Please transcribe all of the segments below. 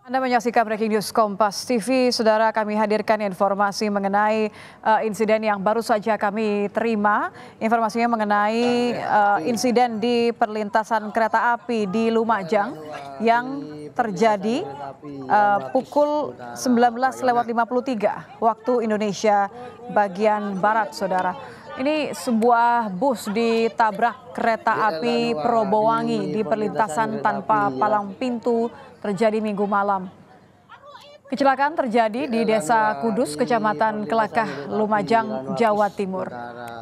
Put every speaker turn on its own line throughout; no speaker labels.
Anda menyaksikan Breaking News Kompas TV. Saudara, kami hadirkan informasi mengenai insiden yang baru saja kami terima. Informasinya mengenai insiden di perlintasan kereta api di Lumajang yang terjadi pukul 19.53 waktu Indonesia bagian Barat, Saudara. Ini sebuah bus ditabrak kereta api Probowangi di perlintasan tanpa palang pintu terjadi Minggu malam. Kecelakaan terjadi di Desa Kudus, Kecamatan Kelakah, Lumajang, Jawa Timur.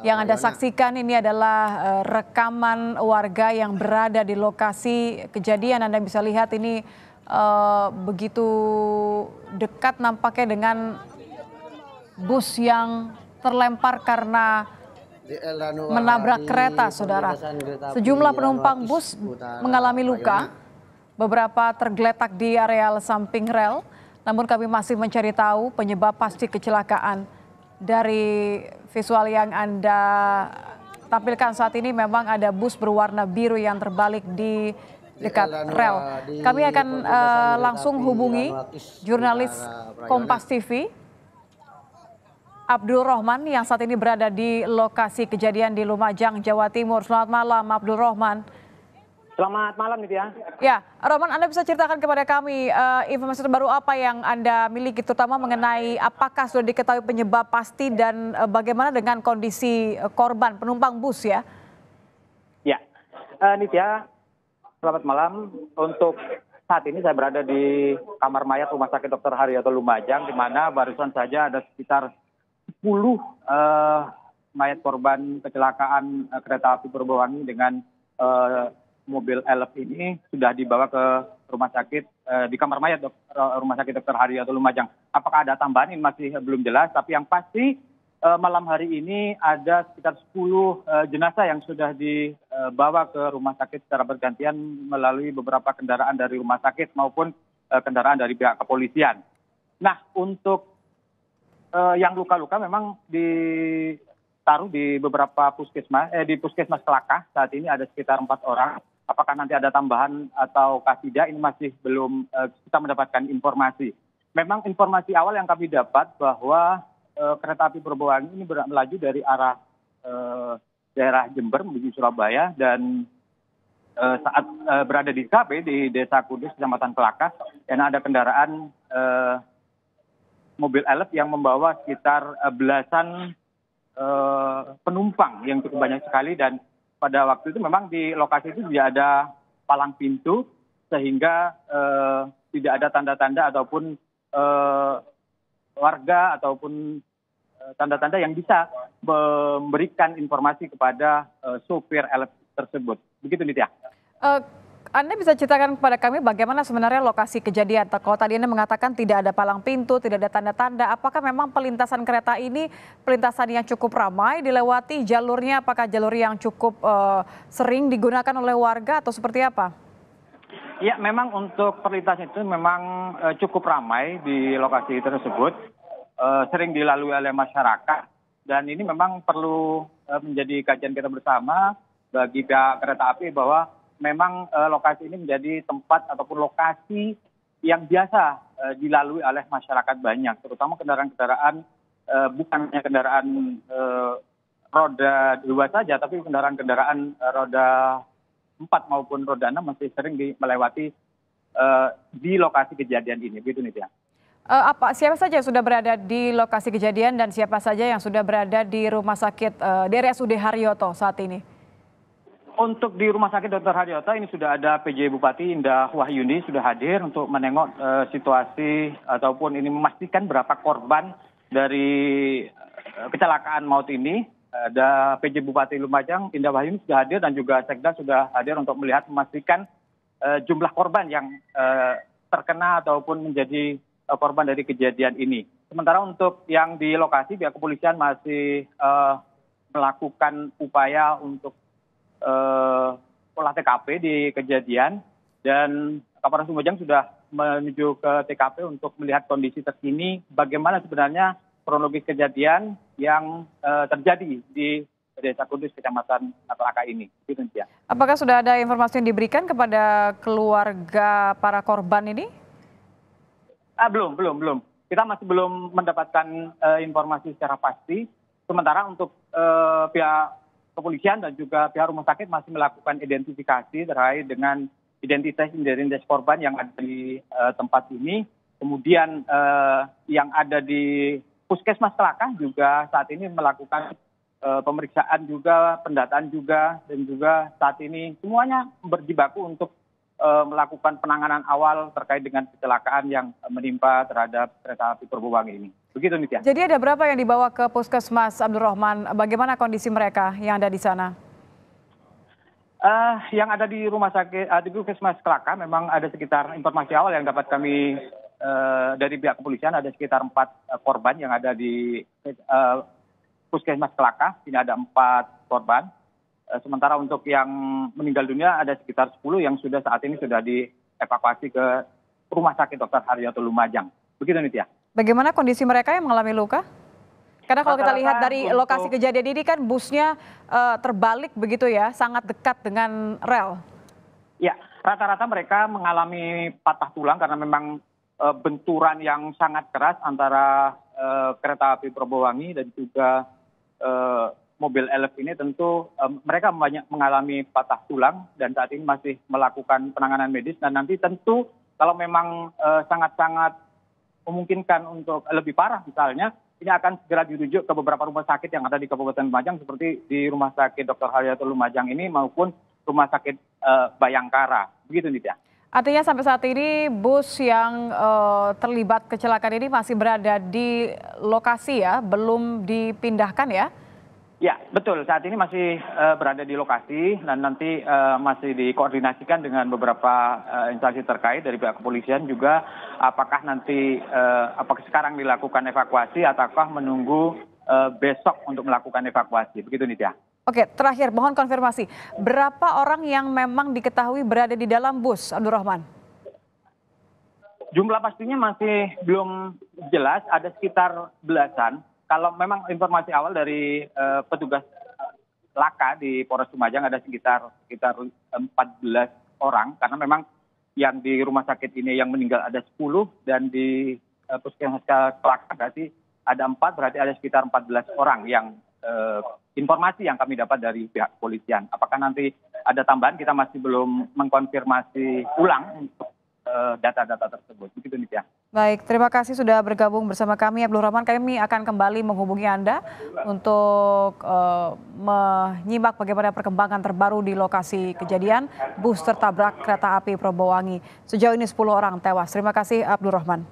Yang Anda saksikan ini adalah rekaman warga yang berada di lokasi kejadian. Anda bisa lihat ini begitu dekat nampaknya dengan bus yang terlempar karena menabrak kereta, Saudara. Sejumlah penumpang bus mengalami luka, beberapa tergeletak di areal samping rel. Namun kami masih mencari tahu penyebab pasti kecelakaan. Dari visual yang Anda tampilkan saat ini memang ada bus berwarna biru yang terbalik di dekat rel. Kami akan langsung hubungi jurnalis Kompas TV, Abdul Rohman, yang saat ini berada di lokasi kejadian di Lumajang, Jawa Timur. Selamat malam, Abdul Rohman.
Selamat malam, Nitya.
Ya, Rohman, Anda bisa ceritakan kepada kami informasi terbaru apa yang Anda miliki, terutama mengenai apakah sudah diketahui penyebab pasti dan bagaimana dengan kondisi korban penumpang bus ya?
Ya, Nitya, selamat malam. Untuk saat ini saya berada di kamar mayat Rumah Sakit Dr. Haryoto Lumajang, di mana barusan saja ada sekitar 10 mayat korban kecelakaan kereta api Probowangi dengan mobil elf ini sudah dibawa ke rumah sakit di kamar mayat Rumah Sakit Dr. Haryoto Lumajang. Apakah ada tambahan ini masih belum jelas, tapi yang pasti malam hari ini ada sekitar 10 jenazah yang sudah dibawa ke rumah sakit secara bergantian melalui beberapa kendaraan dari rumah sakit maupun kendaraan dari pihak kepolisian. Nah, untuk yang luka-luka memang ditaruh di beberapa puskesmas, di puskesmas Kelakah. Saat ini ada sekitar 4 orang. Apakah nanti ada tambahan atau tidak, ini masih belum kita mendapatkan informasi. Memang informasi awal yang kami dapat bahwa kereta api Probowangi ini melaju dari arah daerah Jember menuju Surabaya, dan saat berada di TKP di Desa Kudus, Kecamatan Kelakah, dan ada kendaraan mobil elf yang membawa sekitar belasan penumpang yang cukup banyak sekali, dan pada waktu itu memang di lokasi itu tidak ada palang pintu sehingga tidak ada tanda-tanda ataupun warga ataupun tanda-tanda yang bisa memberikan informasi kepada sopir elf tersebut. Begitu, Nitya.
Anda bisa ceritakan kepada kami bagaimana sebenarnya lokasi kejadian? Kalau tadi Anda mengatakan tidak ada palang pintu, tidak ada tanda-tanda, apakah memang pelintasan kereta ini pelintasan yang cukup ramai dilewati, jalurnya apakah jalur yang cukup sering digunakan oleh warga atau seperti apa?
Ya, memang untuk perlintasan itu memang cukup ramai di lokasi tersebut, sering dilalui oleh masyarakat, dan ini memang perlu menjadi kajian kita bersama bagi pihak kereta api bahwa memang lokasi ini menjadi tempat ataupun lokasi yang biasa dilalui oleh masyarakat banyak, terutama kendaraan-kendaraan bukan hanya kendaraan roda 2 saja, tapi kendaraan-kendaraan roda 4 maupun roda 6 masih sering melewati di lokasi kejadian ini. Begitu, Nitya.
Siapa saja yang sudah berada di lokasi kejadian dan siapa saja yang sudah berada di rumah sakit di RSUD Haryoto saat ini?
Untuk di Rumah Sakit Dr. Haryoto ini sudah ada PJ Bupati Indah Wahyuni sudah hadir untuk menengok situasi ataupun ini memastikan berapa korban dari kecelakaan maut ini. Ada PJ Bupati Lumajang Indah Wahyuni sudah hadir, dan juga Sekda sudah hadir untuk melihat memastikan jumlah korban yang terkena ataupun menjadi korban dari kejadian ini. Sementara untuk yang di lokasi, pihak kepolisian masih melakukan upaya untuk olah TKP di kejadian, dan Kapolres Lumajang sudah menuju ke TKP untuk melihat kondisi terkini bagaimana sebenarnya kronologis kejadian yang terjadi di Desa Kudus, Kecamatan Kelakah ini.
Apakah sudah ada informasi yang diberikan kepada keluarga para korban ini?
Belum. Kita masih belum mendapatkan informasi secara pasti. Sementara untuk pihak kepolisian dan juga pihak rumah sakit masih melakukan identifikasi terkait dengan identitas korban yang ada di tempat ini. Kemudian yang ada di Puskesmas Kelakah juga saat ini melakukan pemeriksaan juga, pendataan juga, dan juga saat ini semuanya berjibaku untuk melakukan penanganan awal terkait dengan kecelakaan yang menimpa terhadap kereta api Perbowangi ini. Begitu, Nitya.
Jadi ada berapa yang dibawa ke Puskesmas Abdurrahman? Bagaimana kondisi mereka yang ada di sana?
Yang ada di rumah sakit di Puskesmas Kelakah memang ada sekitar informasi awal yang dapat kami dari pihak kepolisian, ada sekitar 4 korban yang ada di Puskesmas Kelakah. Ini ada 4 korban. Sementara untuk yang meninggal dunia ada sekitar 10 yang saat ini sudah dievakuasi ke Rumah Sakit Dr. Haryoto Lumajang. Begitu, Nitya.
Bagaimana kondisi mereka yang mengalami luka? Karena kalau kita lihat dari lokasi kejadian ini kan busnya terbalik begitu ya, sangat dekat dengan rel.
Ya, rata-rata mereka mengalami patah tulang karena memang benturan yang sangat keras antara kereta api Perbowangi dan juga mobil elf ini. Tentu mereka banyak mengalami patah tulang dan saat ini masih melakukan penanganan medis, dan nanti tentu kalau memang sangat-sangat memungkinkan untuk lebih parah misalnya, ini akan segera dirujuk ke beberapa rumah sakit yang ada di Kabupaten Lumajang seperti di Rumah Sakit Dr. Haryoto Lumajang ini maupun Rumah Sakit Bayangkara. Begitu, Nitya.
Artinya sampai saat ini bus yang terlibat kecelakaan ini masih berada di lokasi ya, belum dipindahkan ya?
Ya, betul. Saat ini masih berada di lokasi dan nanti masih dikoordinasikan dengan beberapa instansi terkait dari pihak kepolisian juga. Apakah nanti apakah sekarang dilakukan evakuasi ataukah menunggu besok untuk melakukan evakuasi. Begitu, Nitya.
Oke, terakhir mohon konfirmasi. Berapa orang yang memang diketahui berada di dalam bus, Abdurrahman?
Jumlah pastinya masih belum jelas, ada sekitar belasan. Kalau memang informasi awal dari petugas Laka di Polres Lumajang ada sekitar 14 orang, karena memang yang di rumah sakit ini yang meninggal ada 10 dan di Puskesmas Kelakah berarti ada 4, berarti ada sekitar 14 orang yang informasi yang kami dapat dari pihak kepolisian. Apakah nanti ada tambahan, kita masih belum mengkonfirmasi ulang untuk data-data tersebut. Begitu, Nitya.
Baik, terima kasih sudah bergabung bersama kami, Abdurrahman. Kami akan kembali menghubungi Anda untuk menyimak bagaimana perkembangan terbaru di lokasi kejadian bus tertabrak kereta api Perbowangi. Sejauh ini 10 orang tewas. Terima kasih, Abdurrahman.